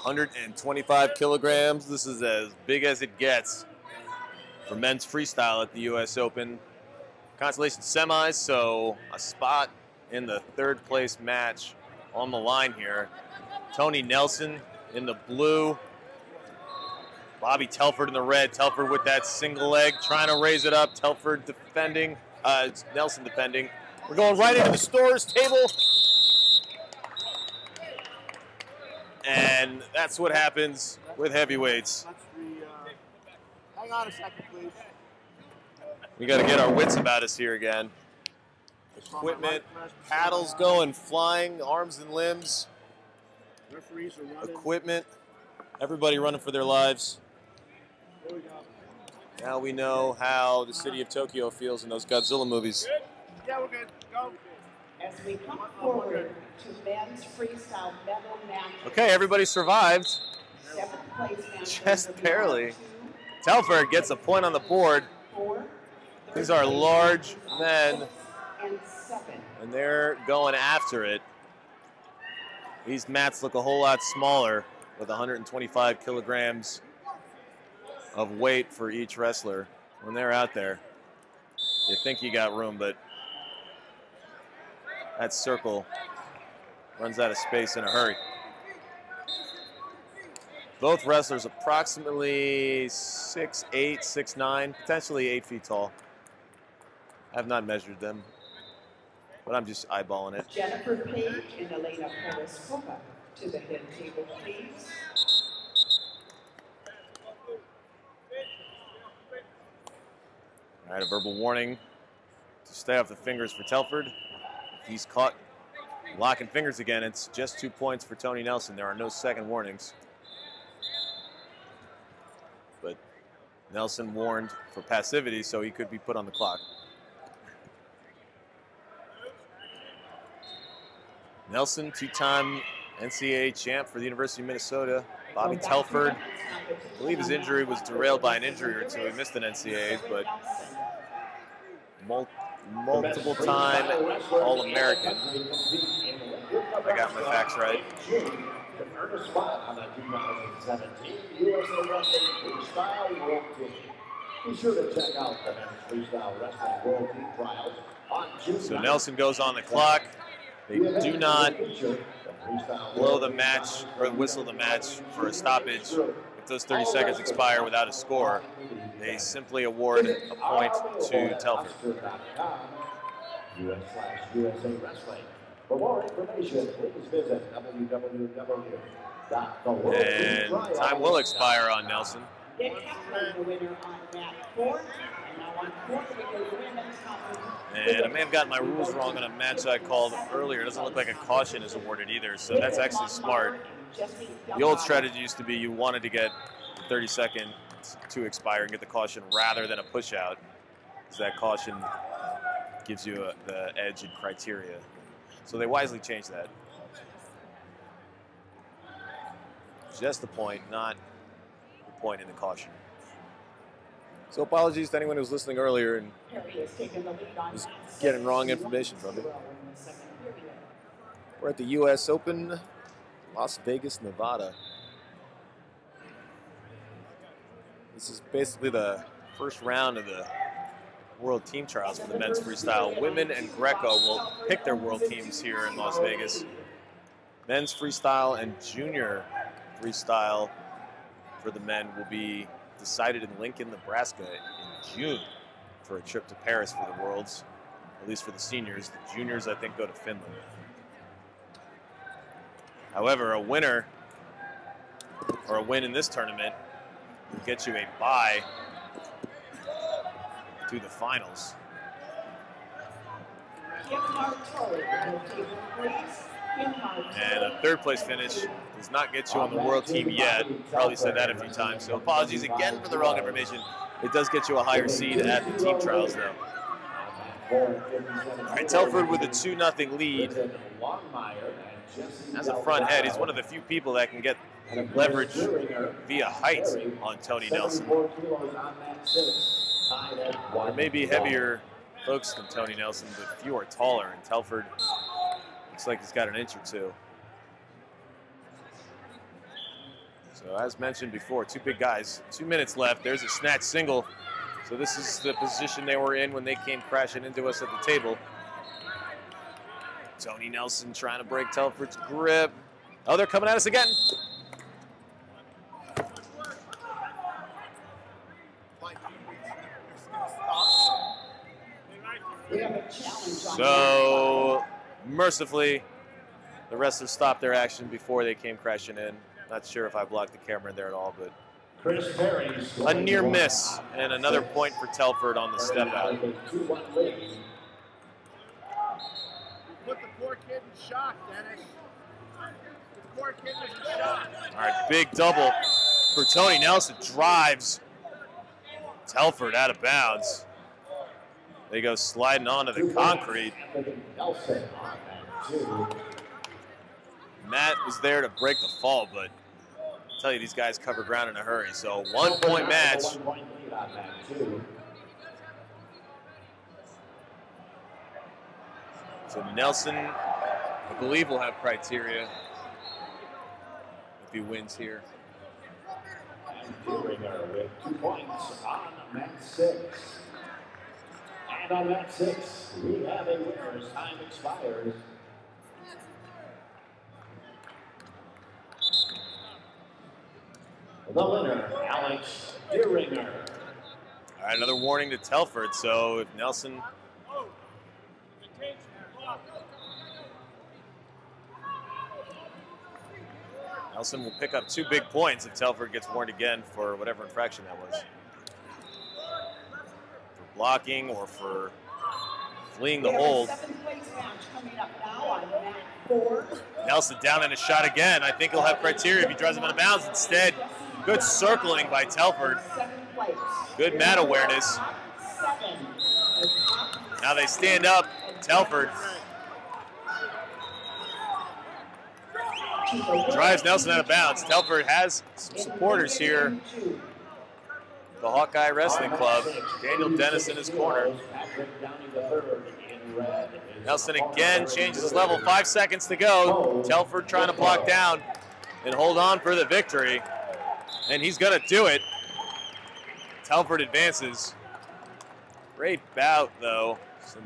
125 kilograms. This is as big as it gets for men's freestyle at the U.S. Open. Consolation semis, so a spot in the third place match on the line here. Tony Nelson in the blue. Bobby Telford in the red. Telford with that single leg, trying to raise it up. Telford defending, Nelson defending. We're going right into the stores table. And that's what happens with heavyweights. Hang on a second, please. We got to get our wits about us here again. Equipment, paddles going, flying, arms and limbs. Equipment, everybody running for their lives. Now we know how the city of Tokyo feels in those Godzilla movies. Yeah, we're good. Go. As we come forward to men's freestyle medal match. Okay, everybody survived. Seventh place Just barely. Telford gets a point on the board. These are large men, and they're going after it. These mats look a whole lot smaller with 125 kilograms of weight for each wrestler. When they're out there, you think you got room, but that circle runs out of space in a hurry. Both wrestlers approximately 6'8", 6'9", potentially 8 feet tall. I have not measured them, but I'm just eyeballing it. Jennifer Page and Elena Perescova to the head table, please. All right, a verbal warning to stay off the fingers for Telford. If he's caught locking fingers again, it's just 2 points for Tony Nelson. There are no second warnings. But Nelson warned for passivity, so he could be put on the clock. Nelson, two-time NCAA champ for the University of Minnesota. Bobby Telford, I believe his injury was derailed by an injury or two. He missed an NCAA, but multiple-time All-American. I got my facts right. The first spot on the 2017 USA Wrestling Freestyle World Team. Be sure to check out the Men's Freestyle Wrestling World Team trials on June. So Nelson goes on the clock. They do not blow the match or whistle the match for a stoppage. If those 30 seconds expire without a score, they simply award a point to Telford. US/USA Wrestling. For more information, please visit www. And time will expire on Nelson. Dick Heflin, the winner on mat 4. And now on court with the women's competition. And I may have gotten my rules wrong on a match I called earlier. It doesn't look like a caution is awarded either, so that's actually smart. The old strategy used to be you wanted to get 30 seconds to expire and get the caution rather than a push out, because that caution gives you the edge in criteria. So they wisely changed that. Just the point, not the point in the caution. So apologies to anyone who was listening earlier and was getting wrong information from me. We're at the U.S. Open, Las Vegas, Nevada. This is basically the first round of the World Team Trials for the men's freestyle. Women and Greco will pick their world teams here in Las Vegas. Men's freestyle and junior freestyle for the men will be decided in Lincoln, Nebraska in June for a trip to Paris for the Worlds, at least for the seniors. The juniors, I think, go to Finland. However, a winner or a win in this tournament will get you a bye to the finals. And a third place finish does not get you on the world team yet. Probably said that a few times, so apologies again for the wrong information. It does get you a higher seed at the team trials though. All right, Telford with a 2-0 lead. As a front head, he's one of the few people that can get leverage via height on Tony Nelson. There may be heavier folks than Tony Nelson, but few are taller, and Telford looks like he's got an inch or two. So as mentioned before, two big guys, 2 minutes left. There's a snatch single. So this is the position they were in when they came crashing into us at the table. Tony Nelson trying to break Telford's grip. Oh, they're coming at us again. So mercifully, the rest have stopped their action before they came crashing in. Not sure if I blocked the camera there at all, but a near miss and another point for Telford on the step out. Put the poor kid in shock, Dennis. The poor kid was in shock. All right, big double for Tony Nelson. Drives Telford out of bounds. They go sliding onto the concrete. Matt was there to break the fall, but I'll tell you, these guys cover ground in a hurry. So 1 point match. So Nelson, I believe, will have criteria if he wins here. With 2 points on mat 6. And on mat 6, we have a winner as time expires. The winner, Alex Deeringer. All right, another warning to Telford. So if Nelson will pick up 2 big points if Telford gets warned again for whatever infraction that was. For blocking or for fleeing the hold. Nelson down in a shot again. I think he'll have criteria if he drives him out of bounds. Instead, good circling by Telford. Good mat awareness. Now they stand up, Telford. Drives Nelson out of bounds. Telford has some supporters here. The Hawkeye Wrestling Club. Daniel Dennis in his corner. Nelson again changes level. 5 seconds to go. Telford trying to block down and hold on for the victory. And he's going to do it. Telford advances. Great bout, though. Some